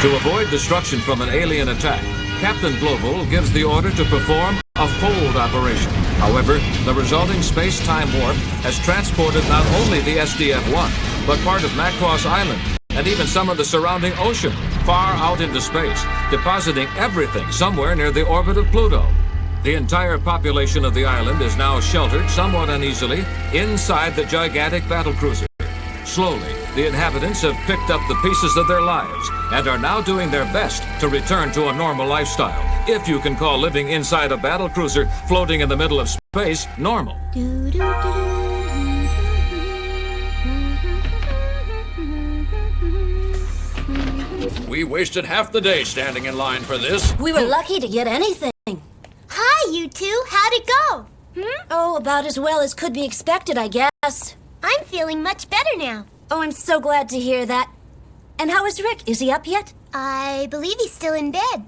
To avoid destruction from an alien attack, Captain Global gives the order to perform a fold operation. However, the resulting space-time warp has transported not only the SDF-1, but part of Macross Island, and even some of the surrounding ocean, far out into space, depositing everything somewhere near the orbit of Pluto. The entire population of the island is now sheltered somewhat uneasily inside the gigantic battlecruiser. Slowly, the inhabitants have picked up the pieces of their lives and are now doing their best to return to a normal lifestyle, if you can call living inside a battlecruiser floating in the middle of space normal. We wasted half the day standing in line for this. We were lucky to get anything. Hi, you two. How'd it go? Oh, about as well as could be expected, I guess. I'm feeling much better now. Oh, I'm so glad to hear that. And how is Rick? Is he up yet? I believe he's still in bed.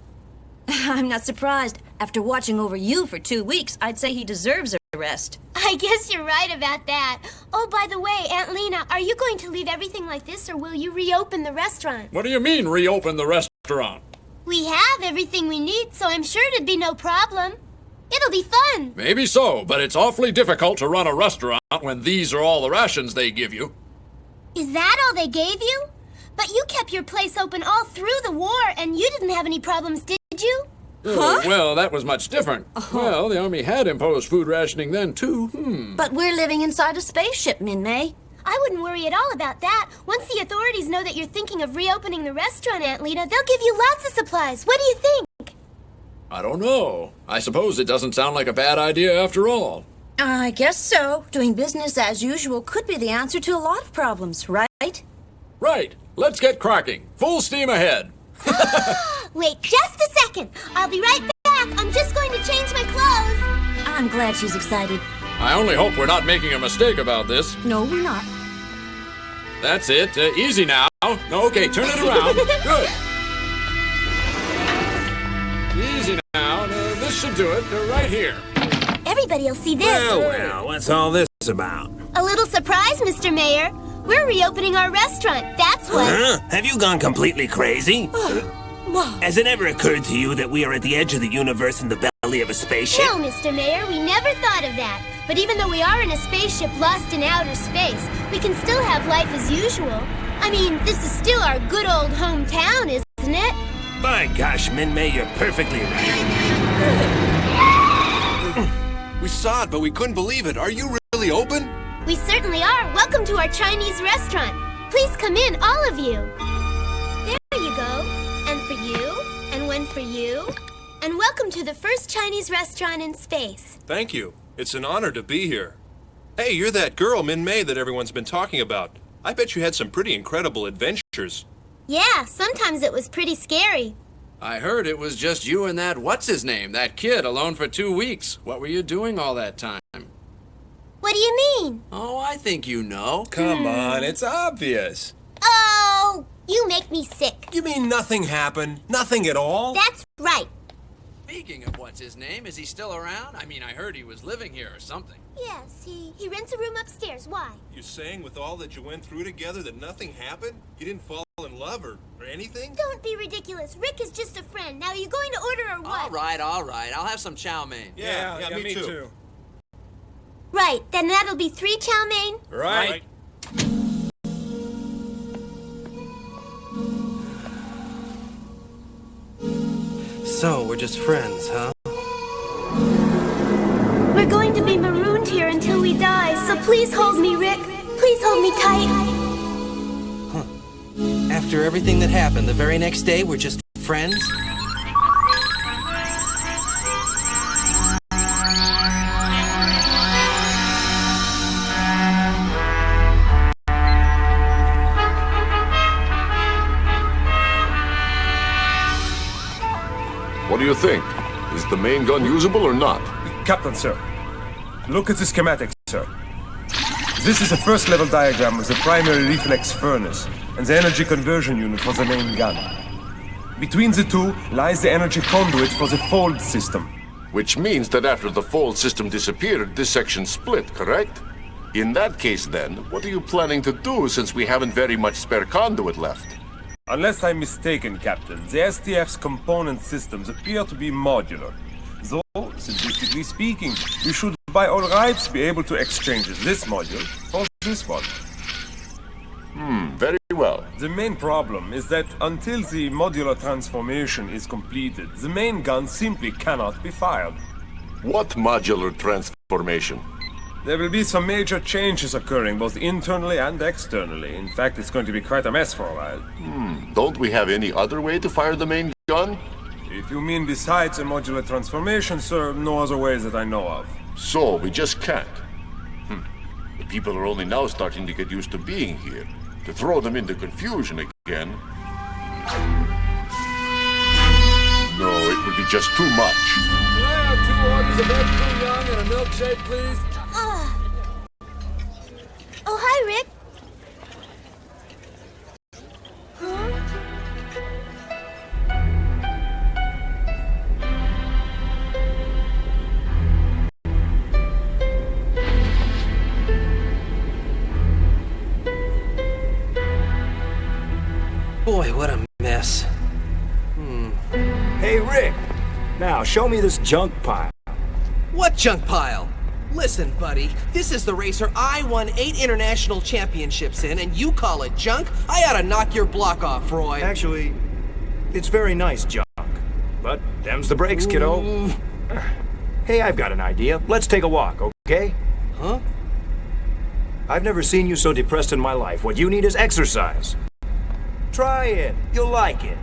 I'm not surprised. After watching over you for 2 weeks, I'd say he deserves a rest. I guess you're right about that. Oh, by the way, Aunt Lena, are you going to leave everything like this, or will you reopen the restaurant? What do you mean, reopen the restaurant? We have everything we need, so I'm sure it'd be no problem. It'll be fun. Maybe so, but it's awfully difficult to run a restaurant when these are all the rations they give you. Is that all they gave you? But you kept your place open all through the war, and you didn't have any problems, did you? Well, that was much different. Well, the Army had imposed food rationing then, too. But we're living inside a spaceship, Min-May. I wouldn't worry at all about that. Once the authorities know that you're thinking of reopening the restaurant, Aunt Lena, they'll give you lots of supplies. What do you think? I don't know. I suppose it doesn't sound like a bad idea after all. I guess so. Doing business as usual could be the answer to a lot of problems, right? Right. Let's get cracking. Full steam ahead. Wait just a second. I'll be right back. I'm just going to change my clothes. I'm glad she's excited. I only hope we're not making a mistake about this. No, we're not. That's it. Easy now. Okay, turn it around. Good. Easy now. This should do it. Right here. Everybody'll see this. Well, what's all this about? A little surprise, Mr. Mayor. We're reopening our restaurant. That's what. Huh? Have you gone completely crazy? Has it ever occurred to you that we are at the edge of the universe in the belly of a spaceship? No, Mr. Mayor, we never thought of that. But even though we are in a spaceship lost in outer space, we can still have life as usual. I mean, this is still our good old hometown, isn't it? By gosh, Min-May, you're perfectly right. We saw it, but we couldn't believe it. Are you really open? We certainly are. Welcome to our Chinese restaurant. Please come in, all of you. There you go. And for you, and one for you. And welcome to the first Chinese restaurant in space. Thank you. It's an honor to be here. Hey, you're that girl, Min-May, that everyone's been talking about. I bet you had some pretty incredible adventures. Yeah, sometimes it was pretty scary. I heard it was just you and that what's-his-name, that kid, alone for 2 weeks. What were you doing all that time? What do you mean? Oh, I think you know. Come on, it's obvious. Oh, you make me sick. You mean nothing happened? Nothing at all? That's right. Speaking of what's-his-name, is he still around? I mean, I heard he was living here or something. Yes, he rents a room upstairs. Why? You're saying with all that you went through together that nothing happened? You didn't fall in love or anything? Don't be ridiculous. Rick is just a friend. Now, are you going to order or what? All right. I'll have some chow mein. Yeah, me too. Right, then that'll be 3 chow mein. Right. So, we're just friends, huh? We're going to be marooned here until we die, so please hold me, Rick. Please hold me tight. After everything that happened, the very next day, we're just friends? What do you think? Is the main gun usable or not? Captain, sir. Look at the schematic, sir. This is a first-level diagram of the primary reflex furnace and the energy conversion unit for the main gun. Between the two lies the energy conduit for the fold system. Which means that after the fold system disappeared, this section split, correct? In that case then, what are you planning to do since we haven't very much spare conduit left? Unless I'm mistaken, Captain, the SDF's component systems appear to be modular. Though, simplistically speaking, we should by all rights be able to exchange this module for this one. Very well. The main problem is that until the modular transformation is completed, the main gun simply cannot be fired. What modular transformation? There will be some major changes occurring both internally and externally. In fact, it's going to be quite a mess for a while. Don't we have any other way to fire the main gun? If you mean besides a modular transformation, sir, no other ways that I know of. So, we just can't. The people are only now starting to get used to being here. To throw them into confusion again... No, it would be just too much. Can I have 2 orders of egg foo young and a milkshake, please? Oh, hi, Rick. Huh? Boy, what a mess. Hey, Rick. Now, show me this junk pile. What junk pile? Listen, buddy, this is the racer I won 8 international championships in, and you call it junk? I ought to knock your block off, Roy. Actually, it's very nice junk. But them's the brakes, kiddo. Hey, I've got an idea. Let's take a walk, okay? Huh? I've never seen you so depressed in my life. What you need is exercise. Try it. You'll like it.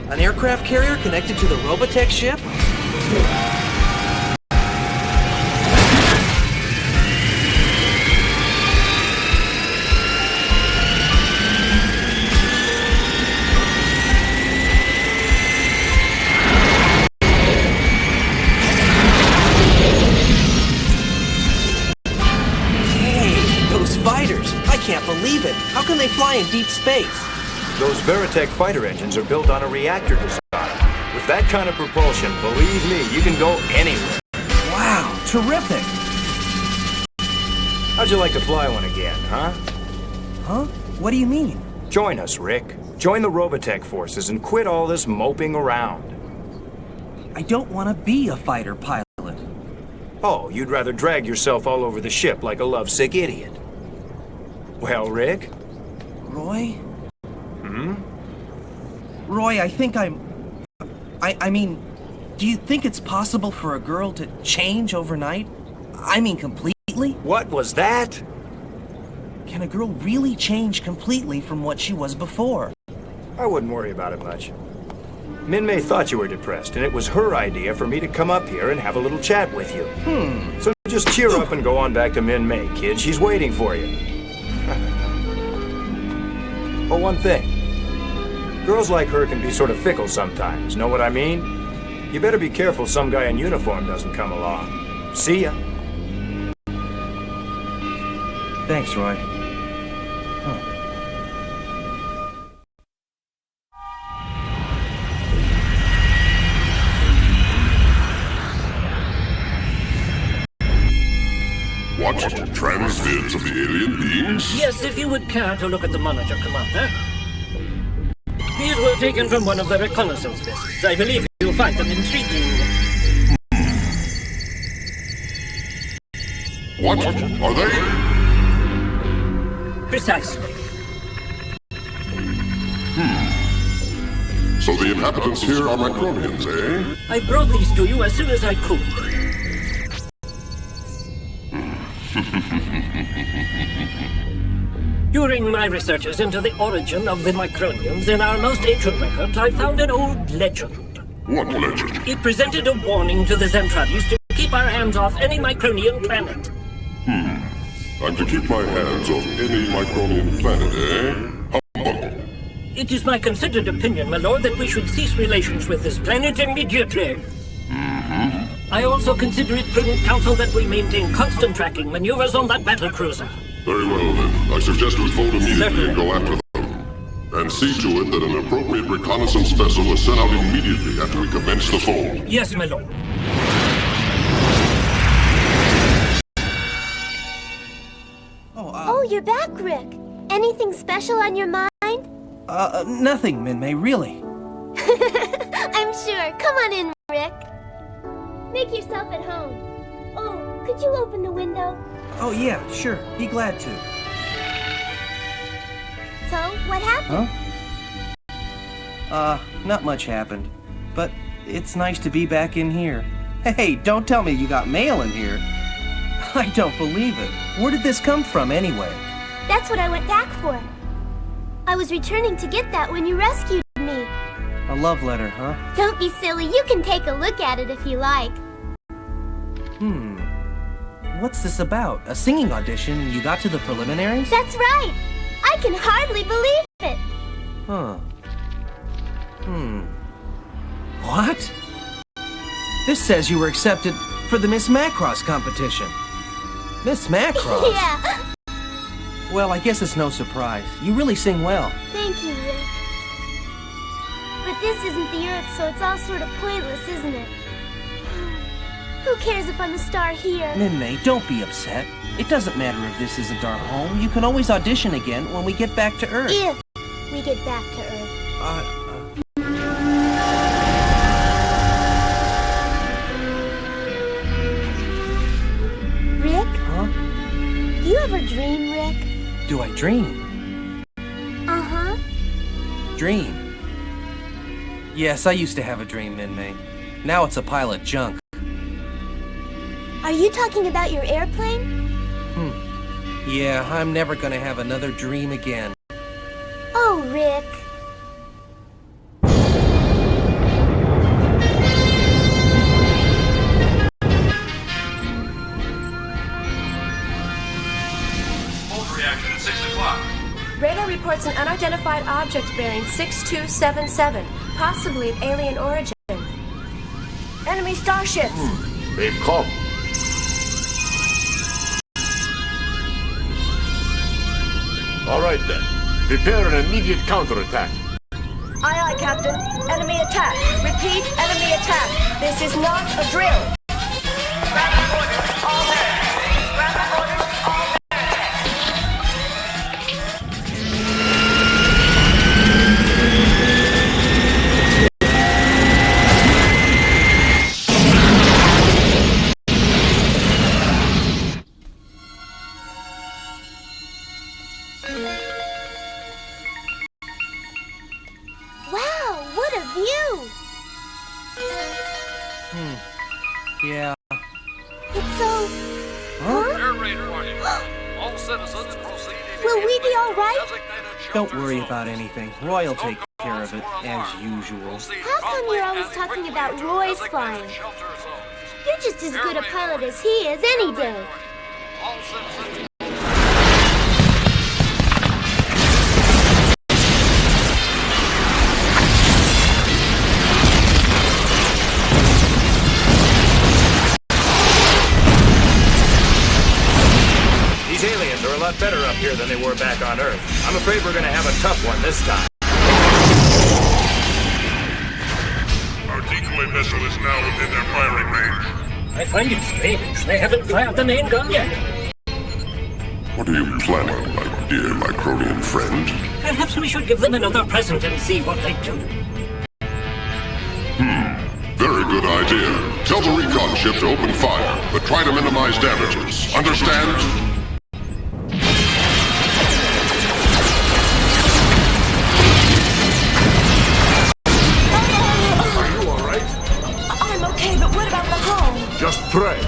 An aircraft carrier connected to the Robotech ship? Hey, those fighters! I can't believe it! How can they fly in deep space? Those Veritech fighter engines are built on a reactor design. With that kind of propulsion, believe me, you can go anywhere. Wow, terrific! How'd you like to fly one again, huh? Huh? What do you mean? Join us, Rick. Join the Robotech forces and quit all this moping around. I don't want to be a fighter pilot. Oh, you'd rather drag yourself all over the ship like a lovesick idiot. Well, Rick? Roy? Roy, I think I mean, do you think it's possible for a girl to change overnight? I mean, completely? What was that? Can a girl really change completely from what she was before? I wouldn't worry about it much. Min-Mei thought you were depressed, and it was her idea for me to come up here and have a little chat with you. So just cheer up and go on back to Min-Mei, kid. She's waiting for you. Oh, one thing. Girls like her can be sort of fickle sometimes, know what I mean? You better be careful some guy in uniform doesn't come along. See ya. Thanks, Roy. What? Transvids of the alien beings? Yes, if you would care to look at the monitor, Commander. These were taken from one of the reconnaissance vessels. I believe you'll find them intriguing. What? Are they? Precisely. So the inhabitants here are Macronians, eh? I brought these to you as soon as I could. During my researches into the origin of the Macronians in our most ancient records, I found an old legend. What legend? It presented a warning to the Zentraedis to keep our hands off any Macronian planet. I'm to keep my hands off any Macronian planet, eh? Humbug. It is my considered opinion, my lord, that we should cease relations with this planet immediately. I also consider it prudent counsel that we maintain constant tracking maneuvers on that battle cruiser. Very well, then. I suggest we fold immediately and go after them. And see to it that an appropriate reconnaissance vessel is sent out immediately after we commence the fold. Yes, my lord. Oh, you're back, Rick. Anything special on your mind? Nothing, Min-Mei, really. I'm sure. Come on in, Rick. Make yourself at home. Oh, could you open the window? Oh, yeah, sure. Be glad to. So, what happened? Huh? Not much happened. But it's nice to be back in here. Hey, don't tell me you got mail in here. I don't believe it. Where did this come from, anyway? That's what I went back for. I was returning to get that when you rescued me. A love letter, huh? Don't be silly. You can take a look at it if you like. What's this about? A singing audition and you got to the preliminaries? That's right. I can hardly believe it. Huh. What? This says you were accepted for the Miss Macross competition. Miss Macross? Yeah. Well, I guess it's no surprise. You really sing well. Thank you, Rick. But this isn't the Earth, so it's all sort of pointless, isn't it? Who cares if I'm a star here? Min-Mei, don't be upset. It doesn't matter if this isn't our home. You can always audition again when we get back to Earth. If we get back to Earth. Rick? Huh? Do you ever dream, Rick? Do I dream? Uh-huh. Dream? Yes, I used to have a dream, Min-Mei. Now it's a pile of junk. Are you talking about your airplane? Yeah, I'm never gonna have another dream again. Oh, Rick. Reaction at 6 o'clock. Radar reports an unidentified object bearing 6277, possibly of alien origin. Enemy starships! They've come. All right, then. Prepare an immediate counterattack. Aye, aye, Captain. Enemy attack. Repeat, enemy attack. This is not a drill. Rapid orders, all hands. Rapid orders, all hands. Wow, what a view! Yeah. It's so... Huh? Air raid warning. All citizens proceed Will we be all right? Don't worry about anything. Roy'll take care of it, as usual. How come you're always talking about Roy's flying? You're just as good a pilot as he is any day. All citizens. These aliens are a lot better up here than they were back on Earth. I'm afraid we're gonna have a tough one this time. Our decoy vessel is now within their firing range. I find it strange. They haven't fired the main gun yet. What are you planning, my dear Micronian friend? Perhaps we should give them another present and see what they do. Very good idea. Tell the recon ship to open fire, but try to minimize damages. Understand? I'm okay, but what about the hull? Just pray.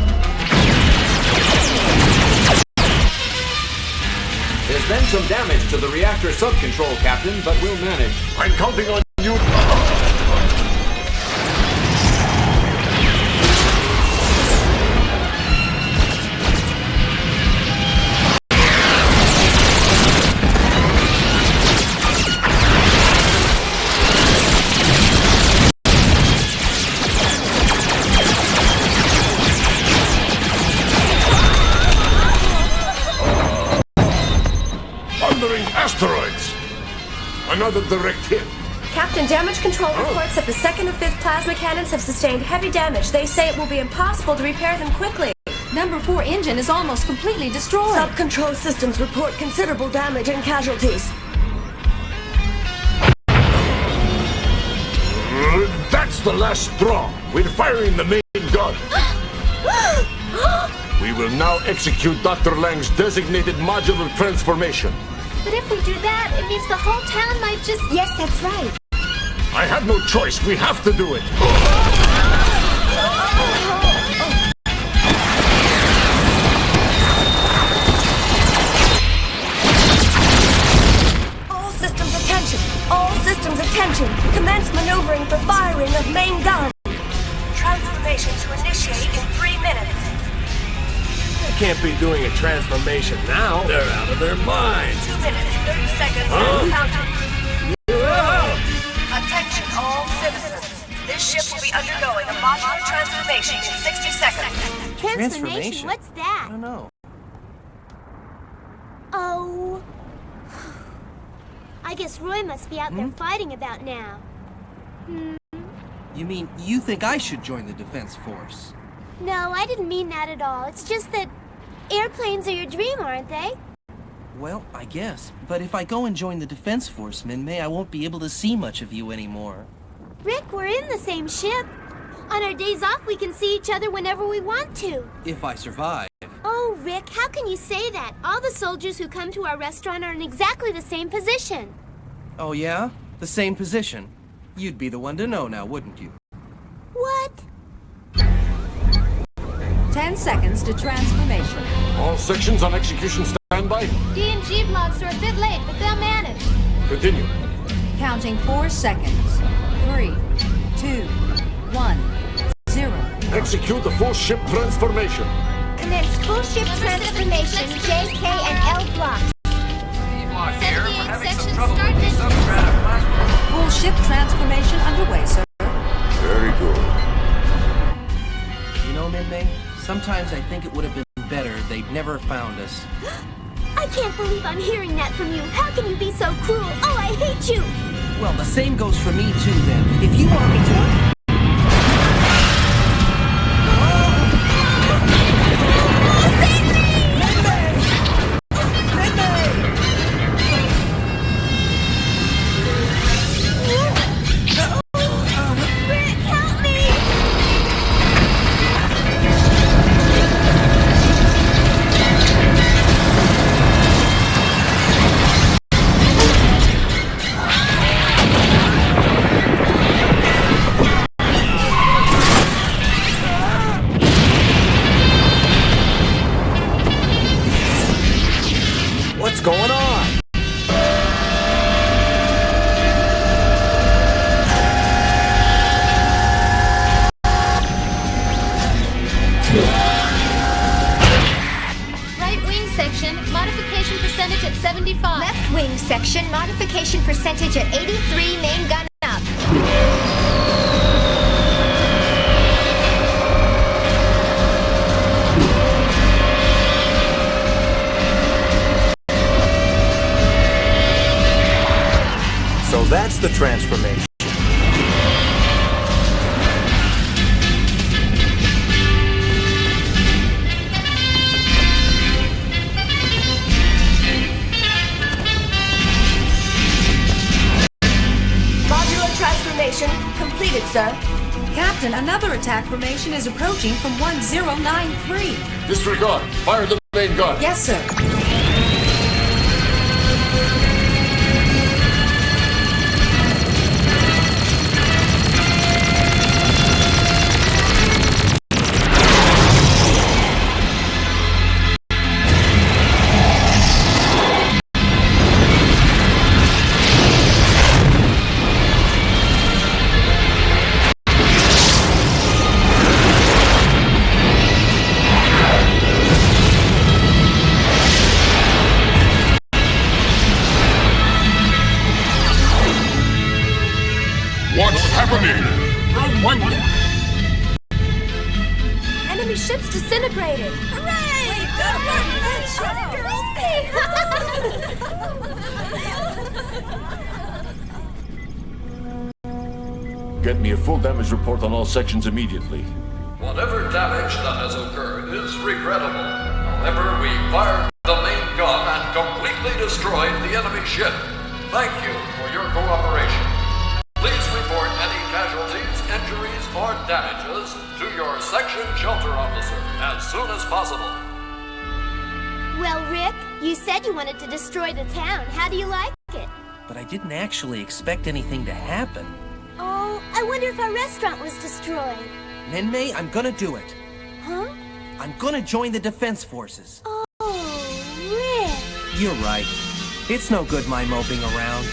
There's been some damage to the reactor sub-control, Captain, but we'll manage. I'm counting on you. Another direct hit. Captain, damage control reports that the second and fifth plasma cannons have sustained heavy damage. They say it will be impossible to repair them quickly. Number 4 engine is almost completely destroyed. Sub-control systems report considerable damage and casualties. That's the last straw. We're firing the main gun. We will now execute Dr. Lang's designated modular transformation. But if we do that, it means the whole town might just... Yes, that's right. I have no choice. We have to do it. All systems attention. All systems attention. Commence maneuvering for firing of main gun. Transformation to initiate in 3 minutes. They can't be doing a transformation now. They're out of their minds. 2 minutes, 30 seconds, countdown. Attention all citizens. This ship will be undergoing a modular transformation in 60 seconds. Transformation? What's that? I don't know. Oh. I guess Roy must be out there fighting about now. You mean you think I should join the Defense Force? No, I didn't mean that at all. It's just that airplanes are your dream, aren't they? Well, I guess. But if I go and join the Defense Force, Min-May, I won't be able to see much of you anymore. Rick, we're in the same ship. On our days off, we can see each other whenever we want to. If I survive. Oh, Rick, how can you say that? All the soldiers who come to our restaurant are in exactly the same position. Oh, yeah? The same position? You'd be the one to know now, wouldn't you? What? 10 seconds to transformation. All sections on execution standby. D&G blocks are a bit late, but they'll manage. Continue. Counting 4 seconds. 3, 2, 1, 0. Execute the full ship transformation. Commence full ship transformation, J, K, and L blocks. 78 sections started. Full ship transformation underway, sir. Very good. You know, Min-May, sometimes I think it would have been better if they'd never found us. I can't believe I'm hearing that from you. How can you be so cruel? Oh, I hate you! Well, the same goes for me, too, then. If you want me to... What's going on? Right wing section, modification percentage at 75. Left wing section, modification percentage at 83, main gun up. So that's the transformation. Modular transformation completed, sir. Captain, another attack formation is approaching from 1093. Disregard. Fire the main gun. Yes, sir. What's happening? I wonder. Enemy ships disintegrated. Hooray! Good work, girls! get me a full damage report on all sections immediately. Whatever damage that has occurred is regrettable. However, we fired the main gun and completely destroyed the enemy ship. Thank you for your cooperation. Please report any casualties, injuries, or damages to your section shelter officer as soon as possible. Well, Rick, you said you wanted to destroy the town. How do you like it? But I didn't actually expect anything to happen. Oh, I wonder if our restaurant was destroyed. Min-Mei, I'm gonna do it. Huh? I'm gonna join the Defense Forces. Oh, Rick. You're right. It's no good my moping around.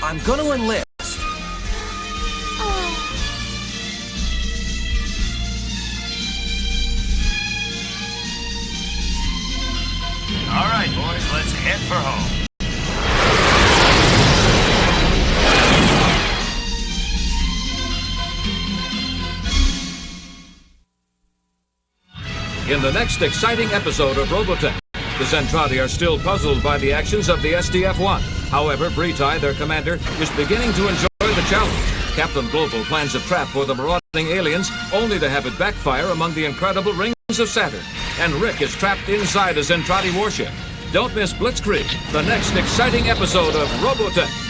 I'm gonna enlist. All right, boys, let's head for home. In the next exciting episode of Robotech, the Zentraedi are still puzzled by the actions of the SDF-1. However, Bretai, their commander, is beginning to enjoy the challenge. Captain Global plans a trap for the marauding aliens, only to have it backfire among the incredible rings of Saturn. And Rick is trapped inside a Zentraedi warship. Don't miss Blitzkrieg, the next exciting episode of Robotech.